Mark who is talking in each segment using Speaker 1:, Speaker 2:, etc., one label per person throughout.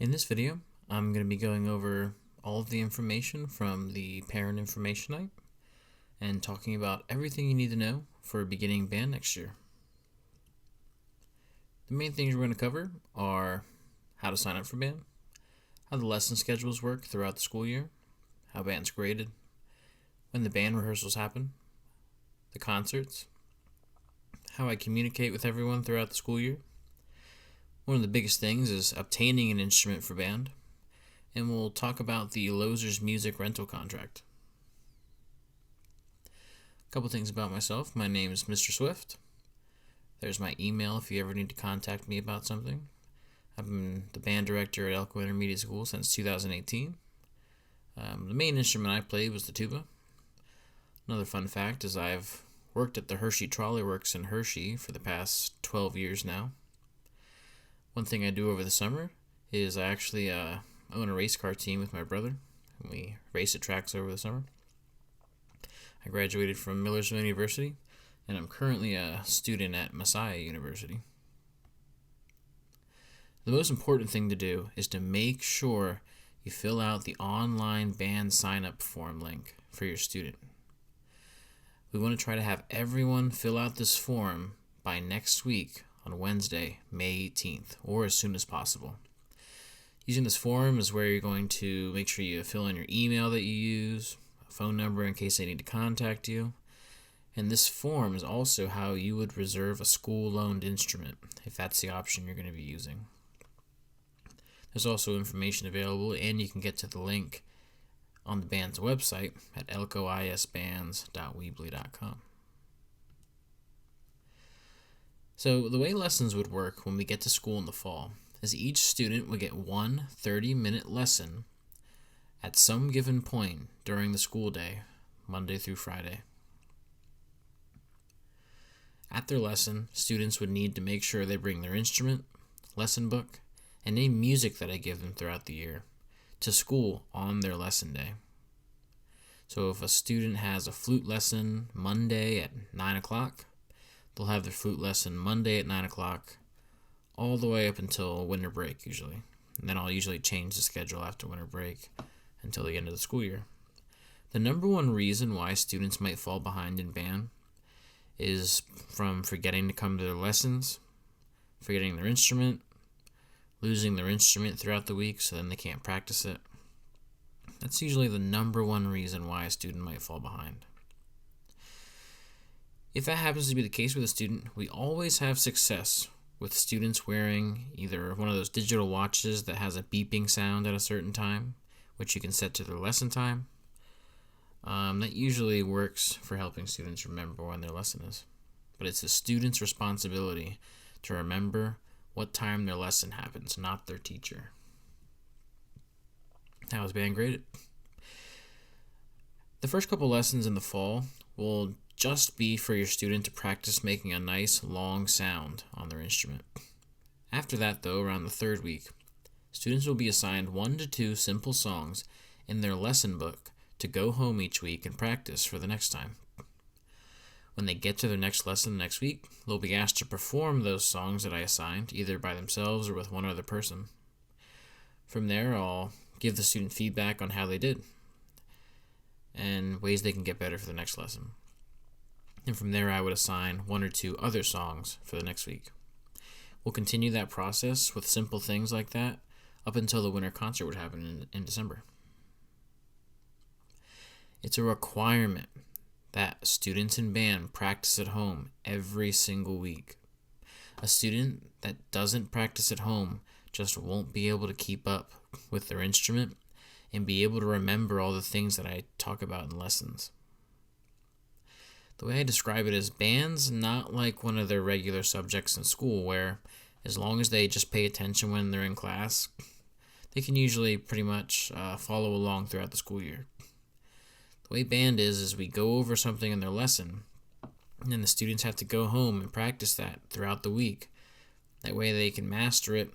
Speaker 1: In this video, I'm going to be going over all of the information from the Parent Information Night and talking about everything you need to know for beginning band next year. The main things we're going to cover are how to sign up for band, how the lesson schedules work throughout the school year, how band's graded, when the band rehearsals happen, the concerts, how I communicate with everyone throughout the school year. One of the biggest things is obtaining an instrument for band, and we'll talk about the Losers Music rental contract. A couple things about myself. My name is Mr. Swift. There's my email if you ever need to contact me about something. I've been the band director at Elko Intermediate School since 2018. The main instrument I played was the tuba. Another fun fact is I've worked at the Hershey Trolley Works in Hershey for the past 12 years now. One thing I do over the summer is I actually own a race car team with my brother, and we race at tracks over the summer. I graduated from Millersville University, and I'm currently a student at Messiah University. The most important thing to do is to make sure you fill out the online band sign-up form link for your student. We want to try to have everyone fill out this form by next week on Wednesday, May 18th, or as soon as possible. Using this form is where you're going to make sure you fill in your email that you use, a phone number in case they need to contact you, and this form is also how you would reserve a school-loaned instrument, if that's the option you're going to be using. There's also information available, and you can get to the link on the band's website at elkoisbands.weebly.com. So the way lessons would work when we get to school in the fall is each student would get one 30-minute lesson at some given point during the school day, Monday through Friday. At their lesson, students would need to make sure they bring their instrument, lesson book, and any music that I give them throughout the year to school on their lesson day. So if a student has a flute lesson Monday at 9 o'clock, they'll have their flute lesson Monday at 9 o'clock all the way up until winter break usually. And then I'll usually change the schedule after winter break until the end of the school year. The number one reason why students might fall behind in band is from forgetting to come to their lessons, forgetting their instrument, losing their instrument throughout the week so then they can't practice it. That's usually the number one reason why a student might fall behind. If that happens to be the case with a student, we always have success with students wearing either one of those digital watches that has a beeping sound at a certain time, which you can set to their lesson time. That usually works for helping students remember when their lesson is. But it's the student's responsibility to remember what time their lesson happens, not their teacher. How is band graded? The first couple lessons in the fall will just be for your student to practice making a nice long sound on their instrument. After that, though, around the third week, students will be assigned 1 to 2 simple songs in their lesson book to go home each week and practice for the next time. When they get to their next lesson next week, they'll be asked to perform those songs that I assigned, either by themselves or with one other person. From there, I'll give the student feedback on how they did and ways they can get better for the next lesson. And from there, I would assign 1 or 2 other songs for the next week. We'll continue that process with simple things like that up until the winter concert would happen in December. It's a requirement that students in band practice at home every single week. A student that doesn't practice at home just won't be able to keep up with their instrument and be able to remember all the things that I talk about in lessons. The way I describe it is band's not like one of their regular subjects in school where as long as they just pay attention when they're in class, they can usually pretty much follow along throughout the school year. The way band is we go over something in their lesson, and then the students have to go home and practice that throughout the week. That way they can master it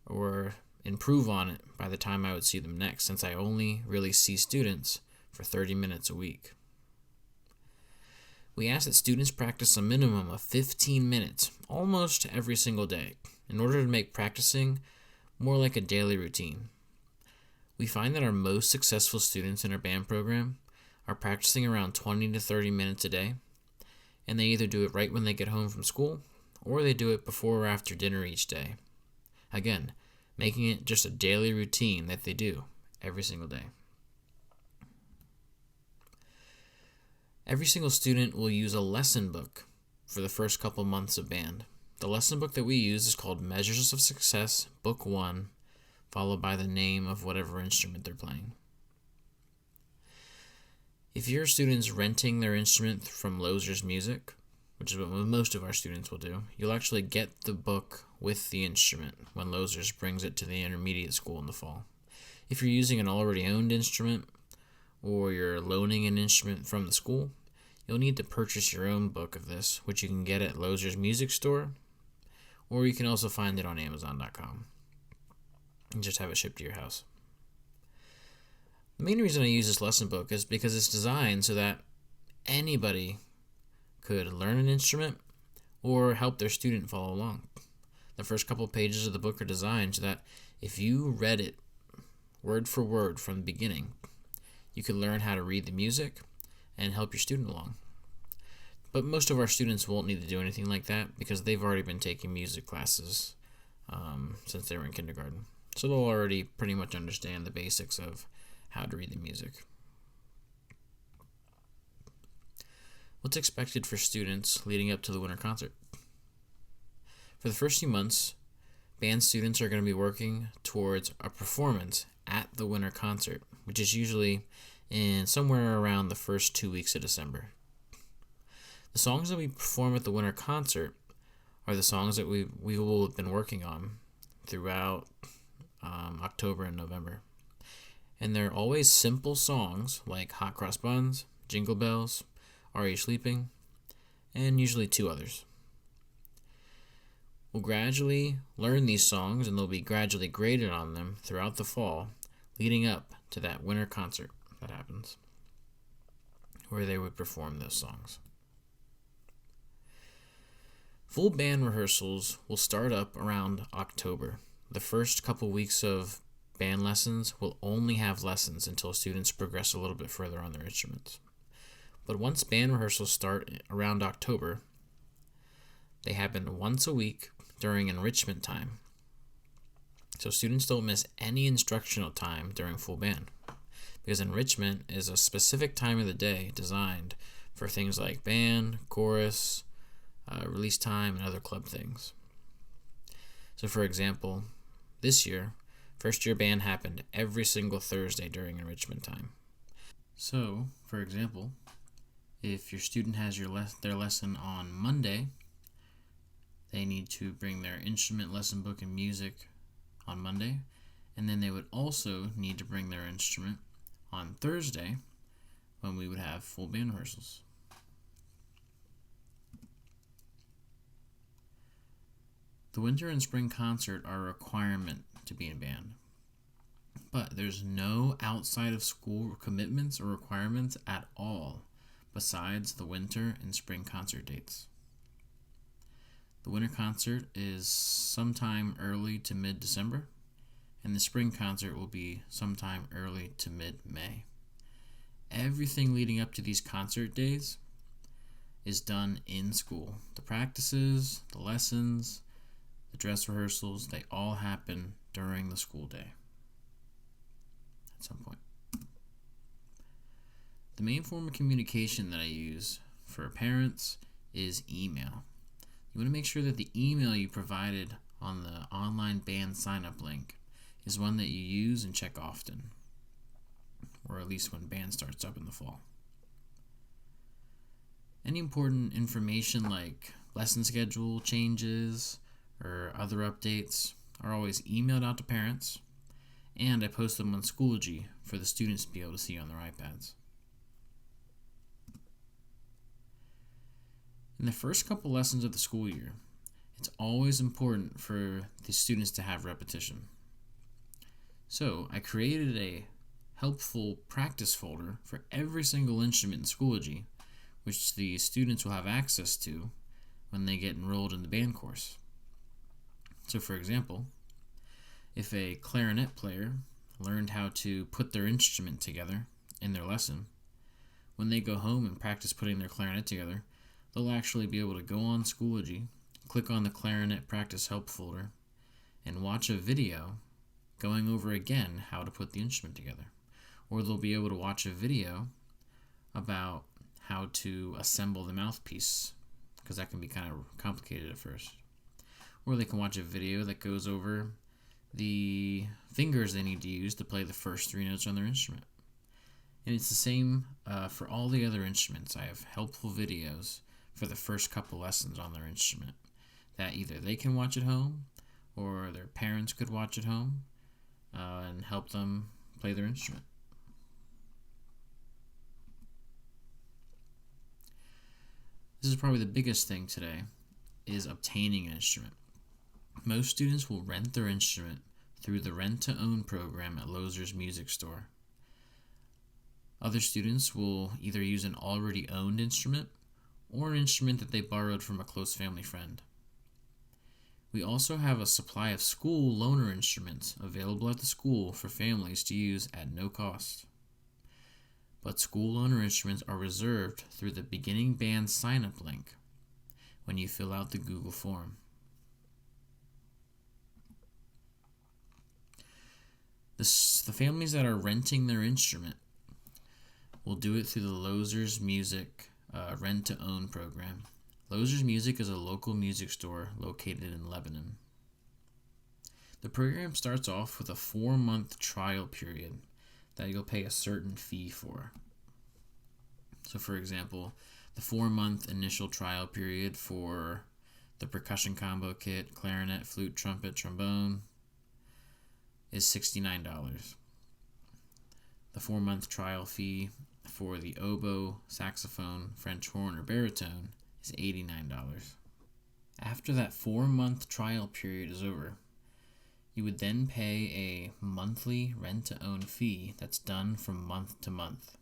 Speaker 1: or improve on it by the time I would see them next, since I only really see students for 30 minutes a week. We ask that students practice a minimum of 15 minutes almost every single day in order to make practicing more like a daily routine. We find that our most successful students in our band program are practicing around 20 to 30 minutes a day, and they either do it right when they get home from school or they do it before or after dinner each day. Again, making it just a daily routine that they do every single day. Every single student will use a lesson book for the first couple months of band. The lesson book that we use is called Measures of Success, Book 1, followed by the name of whatever instrument they're playing. If your student's renting their instrument from Lozers Music, which is what most of our students will do, you'll actually get the book with the instrument when Lozers brings it to the intermediate school in the fall. If you're using an already owned instrument or you're loaning an instrument from the school, you'll need to purchase your own book of this, which you can get at Lozers Music Store, or you can also find it on Amazon.com and just have it shipped to your house. The main reason I use this lesson book is because it's designed so that anybody could learn an instrument or help their student follow along. The first couple pages of the book are designed so that if you read it word for word from the beginning, you could learn how to read the music and help your student along. But most of our students won't need to do anything like that because they've already been taking music classes since they were in kindergarten. So they'll already pretty much understand the basics of how to read the music. What's expected for students leading up to the winter concert? For the first few months, band students are going to be working towards a performance at the winter concert, which is usually in somewhere around the first 2 weeks of December. The songs that we perform at the winter concert are the songs that we will have been working on throughout October and November. And they're always simple songs like Hot Cross Buns, Jingle Bells, Are You Sleeping, and usually two others. We'll gradually learn these songs and they'll be gradually graded on them throughout the fall, leading up to that winter concert that happens, where they would perform those songs. Full band rehearsals will start up around October. The first couple weeks of band lessons will only have lessons until students progress a little bit further on their instruments. But once band rehearsals start around October, they happen once a week during enrichment time. So students don't miss any instructional time during full band, because enrichment is a specific time of the day designed for things like band, chorus, release time, and other club things. So for example, this year, first year band happened every single Thursday during enrichment time. So, for example, if your student has their lesson on Monday, they need to bring their instrument lesson book and music on Monday, and then they would also need to bring their instrument on Thursday when we would have full band rehearsals. The winter and spring concert are a requirement to be in band, but there's no outside of school commitments or requirements at all besides the winter and spring concert dates. The winter concert is sometime early to mid-December, and the spring concert will be sometime early to mid-May. Everything leading up to these concert days is done in school. The practices, the lessons, the dress rehearsals, they all happen during the school day at some point. The main form of communication that I use for parents is email. You want to make sure that the email you provided on the online band sign-up link is one that you use and check often, or at least when band starts up in the fall. Any important information like lesson schedule changes or other updates are always emailed out to parents, and I post them on Schoology for the students to be able to see on their iPads. In the first couple lessons of the school year, it's always important for the students to have repetition. So I created a helpful practice folder for every single instrument in Schoology, which the students will have access to when they get enrolled in the band course. So for example, If a clarinet player learned how to put their instrument together in their lesson, when they go home and practice putting their clarinet together, they'll actually be able to go on Schoology, click on the clarinet practice help folder, and watch a video going over again how to put the instrument together. Or they'll be able to watch a video about how to assemble the mouthpiece, because that can be kind of complicated at first. Or they can watch a video that goes over the fingers they need to use to play the first 3 notes on their instrument. And it's the same for all the other instruments. I have helpful videos for the first couple lessons on their instrument that either they can watch at home or their parents could watch at home and help them play their instrument. This is probably the biggest thing today, is obtaining an instrument. Most students will rent their instrument through the rent-to-own program at Lozers Music Store. Other students will either use an already owned instrument or an instrument that they borrowed from a close family friend. We also have a supply of school loaner instruments available at the school for families to use at no cost. But school loaner instruments are reserved through the beginning band sign-up link when you fill out the Google form. The families that are renting their instrument will do it through the Lozers Music rent-to-own program. Lozers Music is a local music store located in Lebanon. The program starts off with a 4-month trial period that you'll pay a certain fee for. So for example, the 4-month initial trial period for the percussion combo kit, clarinet, flute, trumpet, trombone is $69. The 4-month trial fee for the oboe, saxophone, French horn, or baritone is $89. After that 4-month trial period is over, you would then pay a monthly rent-to-own fee that's done from month to month.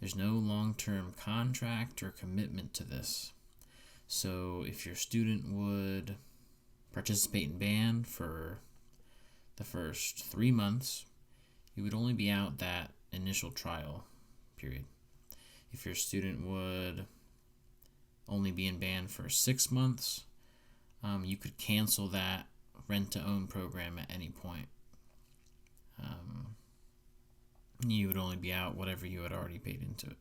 Speaker 1: There's no long-term contract or commitment to this. So if your student would participate in band for the first 3 months, you would only be out that initial trial period. If your student would only be in band for 6 months, you could cancel that rent-to-own program at any point. You would only be out whatever you had already paid into it.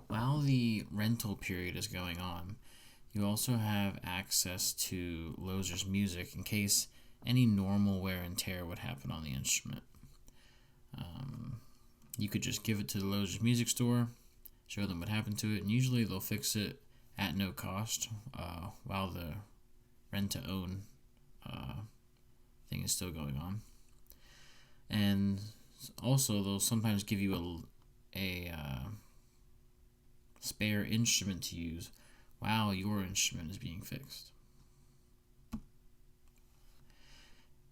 Speaker 1: While the rental period is going on, you also have access to Lozers Music in case any normal wear and tear would happen on the instrument. You could just give it to the Lozers Music Store, show them what happened to it, and usually they'll fix it at no cost while the rent-to-own thing is still going on. And also they'll sometimes give you a spare instrument to use while your instrument is being fixed.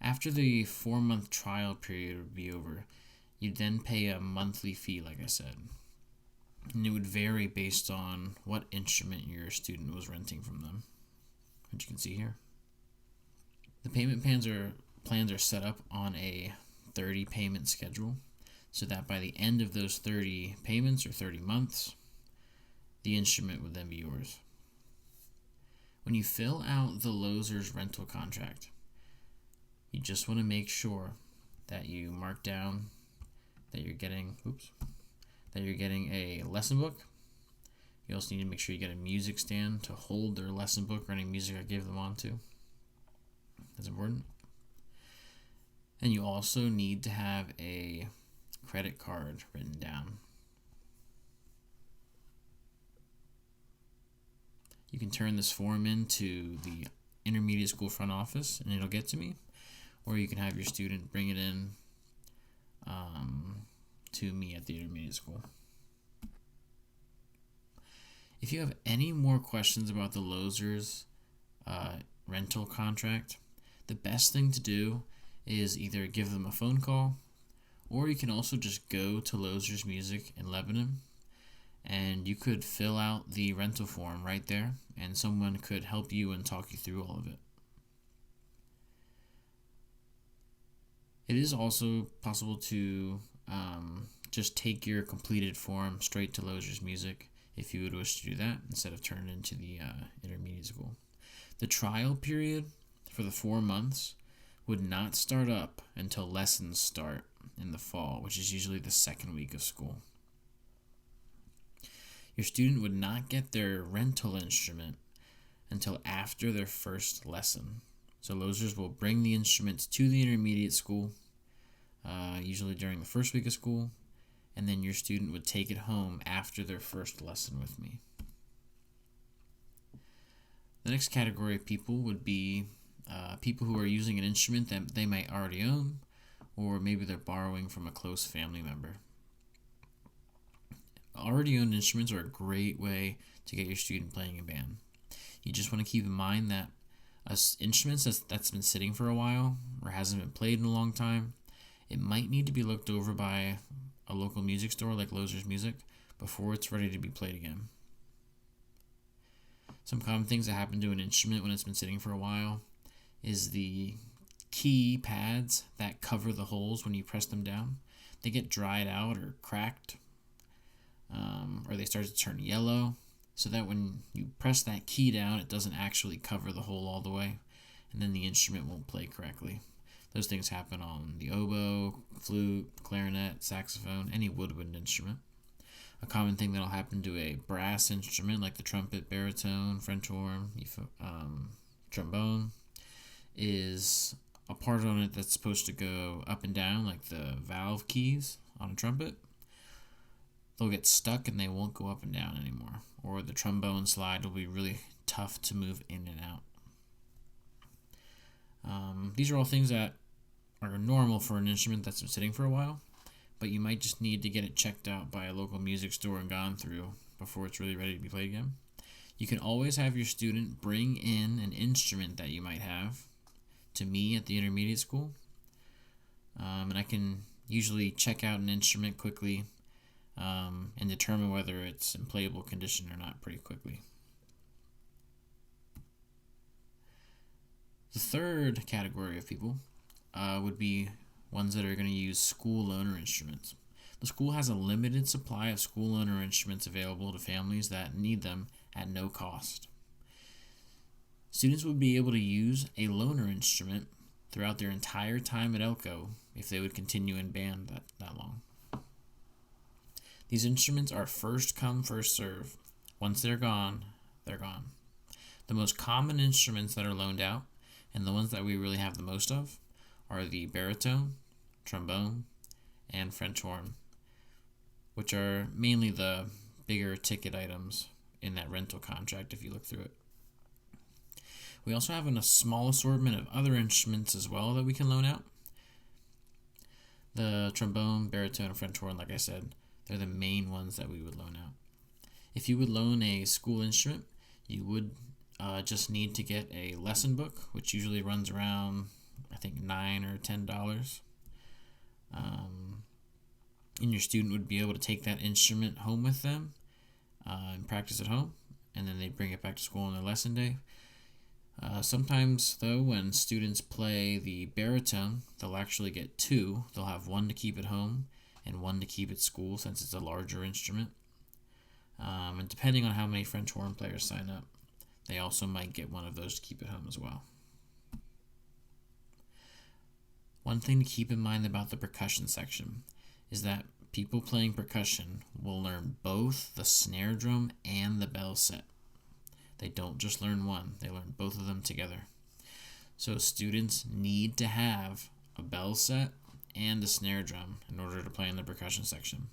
Speaker 1: After the 4-month trial period would be over, you'd then pay a monthly fee, like I said. And it would vary based on what instrument your student was renting from them, which you can see here. The payment plans are set up on a 30 payment schedule, so that by the end of those 30 payments or 30 months, the instrument would then be yours. When you fill out the Lozers rental contract, you just want to make sure that you mark down that you're getting a lesson book. You also need to make sure you get a music stand to hold their lesson book or any music I give them onto. That's important. And you also need to have a credit card written down. You can turn this form in to the intermediate school front office and it'll get to me, or you can have your student bring it in to me at the intermediate school. If you have any more questions about the Lozers rental contract, the best thing to do is either give them a phone call, or you can also just go to Lozers Music in Lebanon and you could fill out the rental form right there, and someone could help you and talk you through all of it. It is also possible to just take your completed form straight to Losers Music if you would wish to do that instead of turn it into the intermediate school. The trial period for the 4 months would not start up until lessons start in the fall, which is usually the second week of school. Your student would not get their rental instrument until after their first lesson. So Losers will bring the instruments to the intermediate school, usually during the first week of school, and then your student would take it home after their first lesson with me. The next category of people would be people who are using an instrument that they might already own, or maybe they're borrowing from a close family member. Already owned instruments are a great way to get your student playing in band. You just want to keep in mind that instruments that's been sitting for a while or hasn't been played in a long time, it might need to be looked over by a local music store like Losers Music before it's ready to be played again. Some common things that happen to an instrument when it's been sitting for a while is the key pads that cover the holes when you press them down. They get dried out or cracked, or they start to turn yellow, so that when you press that key down, it doesn't actually cover the hole all the way, and then the instrument won't play correctly. Those things happen on the oboe, flute, clarinet, saxophone, any woodwind instrument. A common thing that'll happen to a brass instrument like the trumpet, baritone, French horn, trombone is a part on it that's supposed to go up and down like the valve keys on a trumpet. They'll get stuck and they won't go up and down anymore. Or the trombone slide will be really tough to move in and out. These are all things that are normal for an instrument that's been sitting for a while, but you might just need to get it checked out by a local music store and gone through before it's really ready to be played again. You can always have your student bring in an instrument that you might have to me at the intermediate school, and I can usually check out an instrument quickly and determine whether it's in playable condition or not pretty quickly. The third category of people would be ones that are going to use school loaner instruments. The school has a limited supply of school loaner instruments available to families that need them at no cost. Students would be able to use a loaner instrument throughout their entire time at Elko if they would continue in band that long. These instruments are first come, first serve. Once they're gone, they're gone. The most common instruments that are loaned out, and the ones that we really have the most of, are the baritone, trombone, and French horn, which are mainly the bigger ticket items in that rental contract if you look through it. We also have a small assortment of other instruments as well that we can loan out. The trombone, baritone, and French horn, like I said, they're the main ones that we would loan out. If you would loan a school instrument, you would just need to get a lesson book, which usually runs around, I think, $9 or $10. And your student would be able to take that instrument home with them and practice at home, and then they bring it back to school on their lesson day. Sometimes, though, when students play the baritone, they'll actually get two. They'll have one to keep at home and one to keep at school since it's a larger instrument. And depending on how many French horn players sign up, they also might get one of those to keep at home as well. One thing to keep in mind about the percussion section is that people playing percussion will learn both the snare drum and the bell set. They don't just learn one, they learn both of them together. So students need to have a bell set and a snare drum in order to play in the percussion section.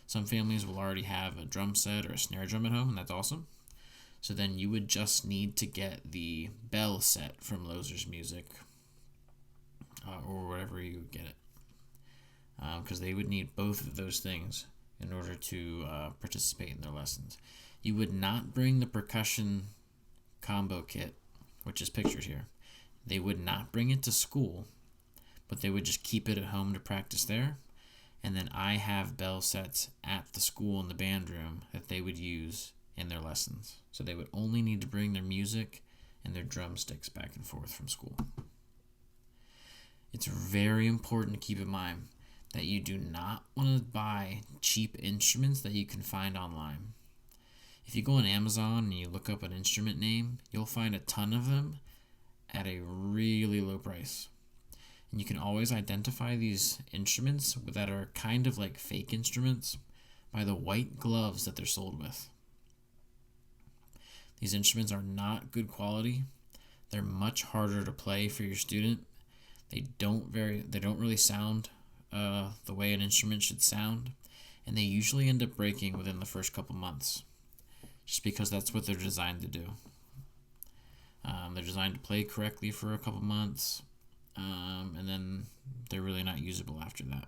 Speaker 1: Some families will already have a drum set or a snare drum at home, and that's awesome. So then you would just need to get the bell set from Losers Music or wherever you would get it, because they would need both of those things in order to participate in their lessons. You would not bring the percussion combo kit, which is pictured here. They would not bring it to school, but they would just keep it at home to practice there. And then I have bell sets at the school in the band room that they would use in their lessons. So they would only need to bring their music and their drumsticks back and forth from school. It's very important to keep in mind that you do not want to buy cheap instruments that you can find online. If you go on Amazon and you look up an instrument name, you'll find a ton of them at a really low price. And you can always identify these instruments that are kind of like fake instruments by the white gloves that they're sold with. These instruments are not good quality. They're much harder to play for your student. They don't really sound the way an instrument should sound, and they usually end up breaking within the first couple months, just because that's what they're designed to do. They're designed to play correctly for a couple months, and then they're really not usable after that.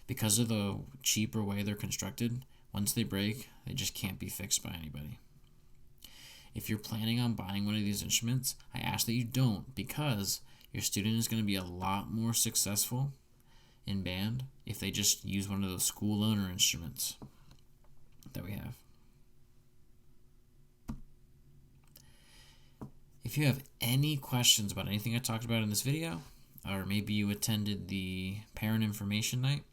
Speaker 1: Because of the cheaper way they're constructed, once they break, they just can't be fixed by anybody. If you're planning on buying one of these instruments, I ask that you don't, because your student is going to be a lot more successful in band if they just use one of those school owner instruments that we have. If you have any questions about anything I talked about in this video, or maybe you attended the parent information night,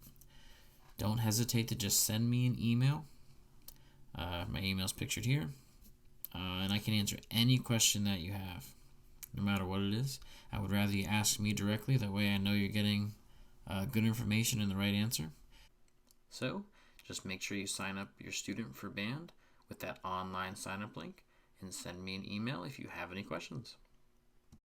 Speaker 1: don't hesitate to just send me an email. My email is pictured here, and I can answer any question that you have, no matter what it is. I would rather you ask me directly, that way I know you're getting good information and the right answer. So, just make sure you sign up your student for band with that online sign-up link, and send me an email if you have any questions.